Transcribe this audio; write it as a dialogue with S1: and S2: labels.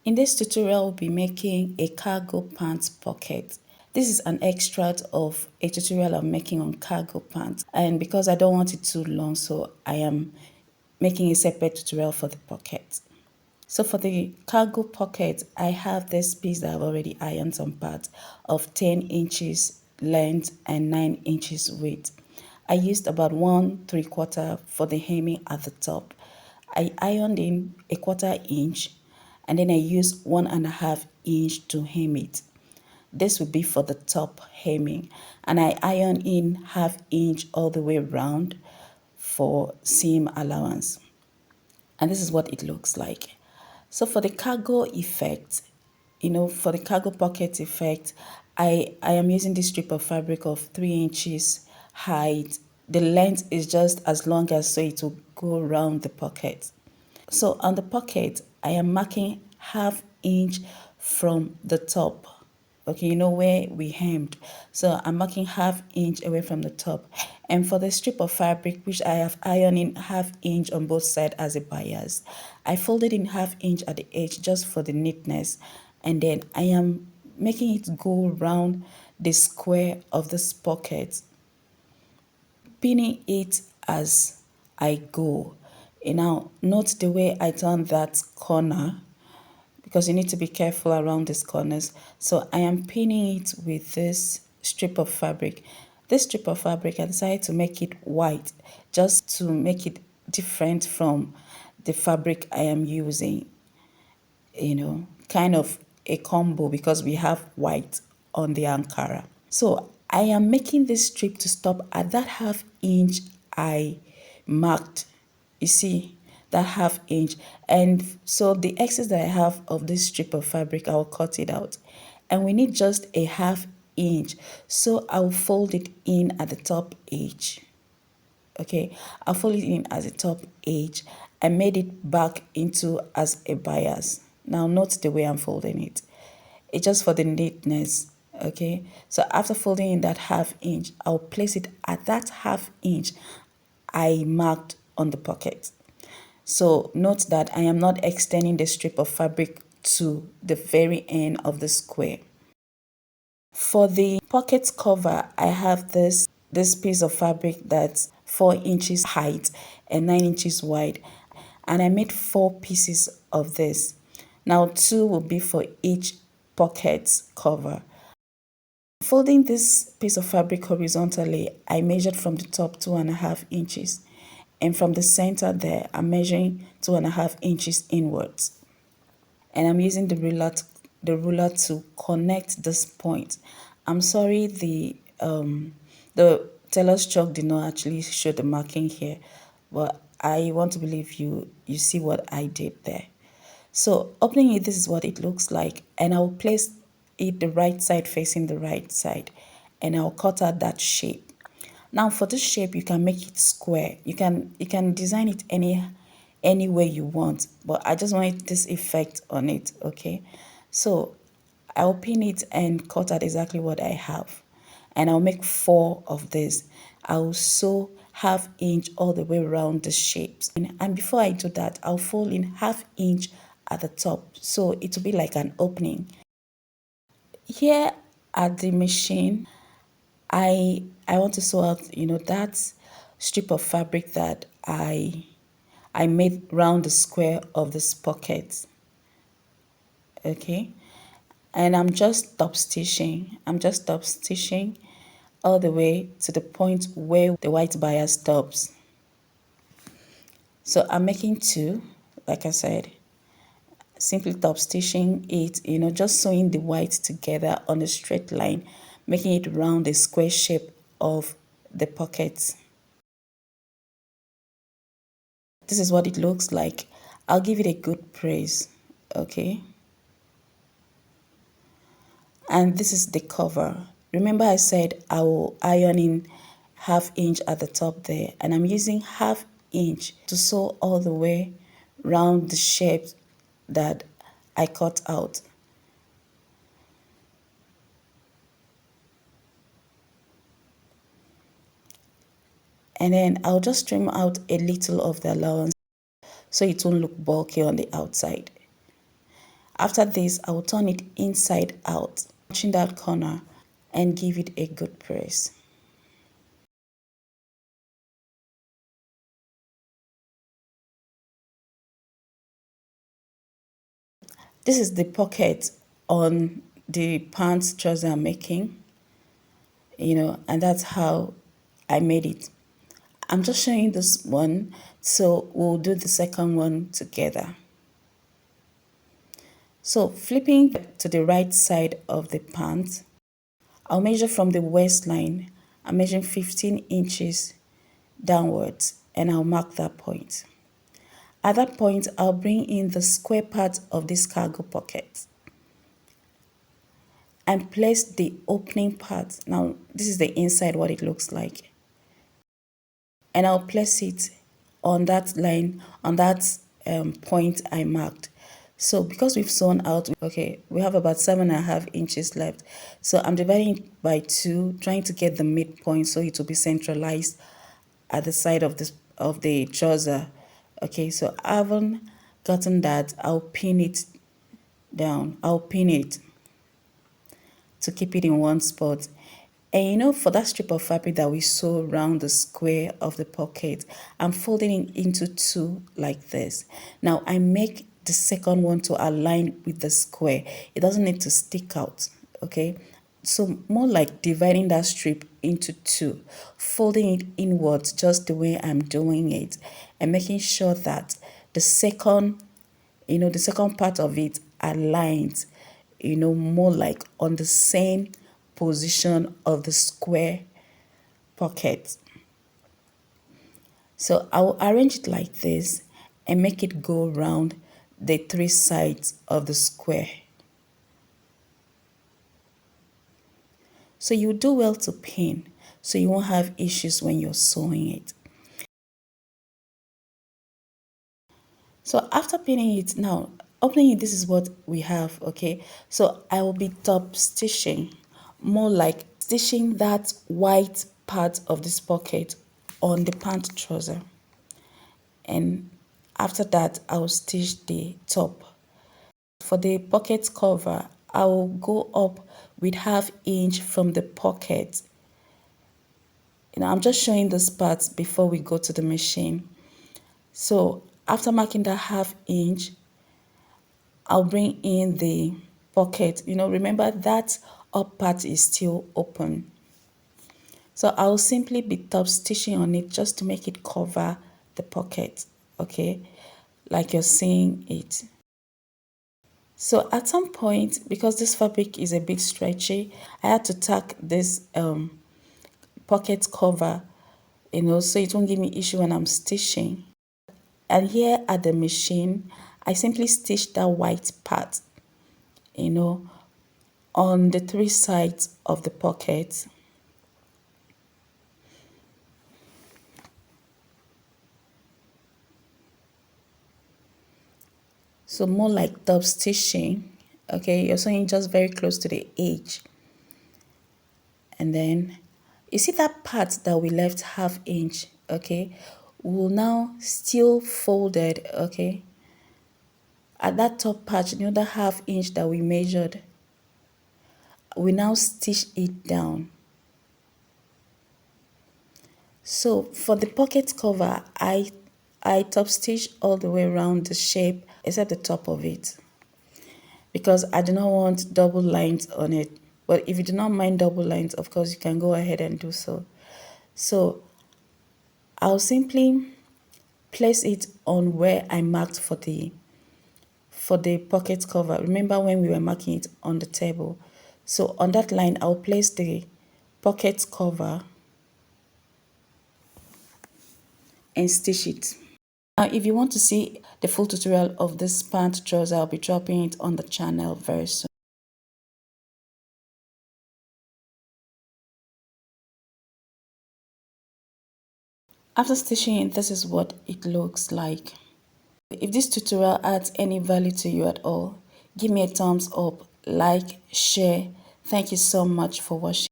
S1: In this tutorial, we'll be making a cargo pants pocket. This is an extract of a tutorial I'm making on cargo pants, and because I don't want it too long, so I am making a separate tutorial for the pocket. So for the cargo pocket, I have this piece that I've already ironed some parts of 10 inches length and 9 inches width. I used about 1 3/4 for the hemming at the top. I ironed in 1/4 inch and then I used 1.5 inch to hem it. This will be for the top hemming, and I iron in 1/2 inch all the way around for seam allowance. And this is what it looks like. So for the cargo effect, for the cargo pocket effect, I am using this strip of fabric of 3 inches height. The length is just as long as so it will go around the pocket. So on the pocket, I am marking 1/2 inch from the top. Okay, you know where we hemmed. So I'm marking 1/2 inch away from the top. And for the strip of fabric, which I have ironed in 1/2 inch on both sides as a bias, I folded in 1/2 inch at the edge just for the neatness. And then I am making it go around the square of this pocket, pinning it as I go. And now note the way I turn that corner, because you need to be careful around these corners. So I am pinning it with this strip of fabric. This strip of fabric, I decided to make it white just to make it different from the fabric I am using. Kind of a combo because we have white on the Ankara. So I am making this strip to stop at that 1/2 inch I marked. You see, that 1/2 inch. And so the excess that I have of this strip of fabric, I'll cut it out. And we need just a 1/2 inch. So I'll fold it in at the top edge. Okay, I'll fold it in as a top edge. I made it back into as a bias. Now note the way I'm folding it. It's just for the neatness. Okay, so after folding in that 1/2 inch, I'll place it at that 1/2 inch I marked on the pocket. So note that I am not extending the strip of fabric to the very end of the square. For the pocket cover, I have this piece of fabric that's 4 inches height and 9 inches wide, and I made 4 pieces of this. Now 2 will be for each pocket cover. Folding this piece of fabric horizontally, I measured from the top 2.5 inches, and from the center there, I'm measuring 2.5 inches inwards. And I'm using the ruler to connect this point. I'm sorry, the tailor's chalk did not actually show the marking here, but I want to believe you see what I did there. So opening it, this is what it looks like, and I'll place it the right side facing the right side, and I'll cut out that shape. Now for this shape, you can make it square. You can design it any way you want, but I just wanted this effect on it. Okay, so I'll pin it and cut out exactly what I have, and I'll make 4 of this. I'll sew 1/2 inch all the way around the shapes, and before I do that, I'll fold in 1/2 inch at the top, so it will be like an opening. Here at the machine, I want to sew out, that strip of fabric that I made round the square of this pocket. Okay, and I'm just top stitching. All the way to the point where the white bias stops. So I'm making 2, like I said, simply top stitching it, just sewing the white together on a straight line, making it round the square shape of the pocket. This is what it looks like. I'll give it a good praise. Okay, and this is the cover. Remember I said I will iron in 1/2 inch at the top there, and I'm using 1/2 inch to sew all the way round the shape that I cut out. And then I'll just trim out a little of the allowance so it won't look bulky on the outside. After this, I will turn it inside out, touching that corner, and give it a good press. This is the pocket on the pants trouser I'm making, and that's how I made it. I'm just showing this one, so we'll do the second one together. So flipping to the right side of the pants, I'll measure from the waistline. I'm measuring 15 inches downwards, and I'll mark that point. At that point, I'll bring in the square part of this cargo pocket and place the opening part. Now, this is the inside, what it looks like. And I'll place it on that line, on that point I marked. So because we've sewn out, okay, we have about 7.5 inches left. So I'm dividing it by 2, trying to get the midpoint so it will be centralized at the side of the trouser. Okay, so I haven't gotten that. I'll pin it down. I'll pin it to keep it in one spot. And for that strip of fabric that we sew around the square of the pocket, I'm folding it into 2 like this. Now I make the second one to align with the square. It doesn't need to stick out, okay? So more like dividing that strip into 2, folding it inwards just the way I'm doing it, and making sure that the second part of it aligns, more like on the same position of the square pocket. So I'll arrange it like this and make it go around the 3 sides of the square. So you do well to pin so you won't have issues when you're sewing it. So after pinning it, now opening it, this is what we have, okay? So I will be top stitching, more like stitching that white part of this pocket on the pant trouser. And after that, I'll stitch the top. For the pocket cover, I will go up with 1/2 inch from the pocket. I'm just showing this part before we go to the machine. So after marking that 1/2 inch, I'll bring in the pocket. Remember that up part is still open. So I'll simply be top stitching on it just to make it cover the pocket, okay? Like you're seeing it. So at some point, because this fabric is a bit stretchy, I had to tack this pocket cover, so it won't give me issue when I'm stitching. And here at the machine, I simply stitch that white part, on the 3 sides of the pocket. So more like top stitching, okay? You're sewing just very close to the edge. And then you see that part that we left 1/2 inch, okay? We'll now still fold it, okay? At that top part, the 1/2 inch that we measured, we now stitch it down. So for the pocket cover, I top stitch all the way around the shape except the top of it, because I do not want double lines on it. But if you do not mind double lines, of course you can go ahead and do so. So I'll simply place it on where I marked for the pocket cover. Remember when we were marking it on the table? So on that line, I'll place the pocket cover and stitch it. Now, if you want to see the full tutorial of this pant trouser, I'll be dropping it on the channel very soon. After stitching it, this is what it looks like. If this tutorial adds any value to you at all, give me a thumbs up, like, share. Thank you so much for watching.